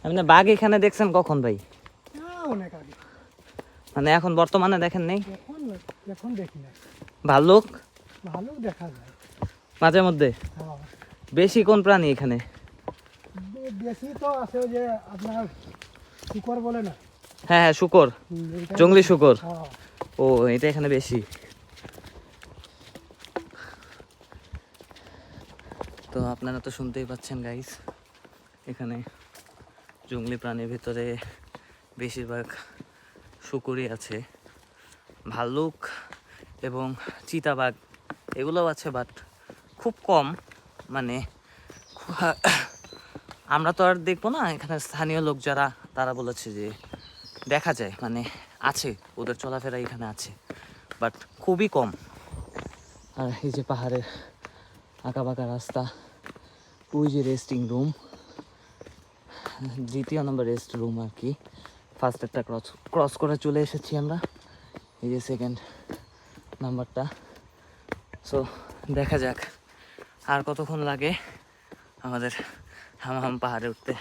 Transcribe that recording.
আপনি বাঘ এখানে দেখছেন কখন ভাই? অনেক আগে। মানে এখন বর্তমানে দেখেন নেই? এখন দেখি না। ভাল্লুক ভালুক দেখা যায় মাঝে মধ্যে। হ্যাঁ, বেশি কোন প্রাণী এখানে? বেশি তো আছে ওই যে আপনার শুকর বলে না। হ্যাঁ হ্যাঁ, শুকর, এইটাই জংলি বেশি। শুকর। হ্যাঁ, ও, এটা এখানে বেশি। তো আপনারা তো শুনতেই পাচ্ছেন গাইস, এখানে জংলি প্রাণীর ভিতরে বেশিরভাগ শুকরই আছে। ভাল্লুক এবং চিতাবাঘ এগুলোও আছে, বাট খুব কম। মানে আমরা তো আর দেখবো না, এখানে স্থানীয় লোক যারা তারা বলেছে যে দেখা যায়, মানে আছে, ওদের চলাফেরা এখানে আছে, বাট খুবই কম। আর এই যে পাহাড়ের আঁকাবাঁকা রাস্তা, ওই যে রেস্টিং রুম, দ্বিতীয় নম্বর রেস্ট রুম আর কি। ফার্স্ট একটা ক্রস করে চলে এসেছি আমরা, এই যে সেকেন্ড নাম্বারটা। সো দেখা যাক আর কতক্ষণ লাগে আমাদের হামাহাম পাহাড়ে উঠতে।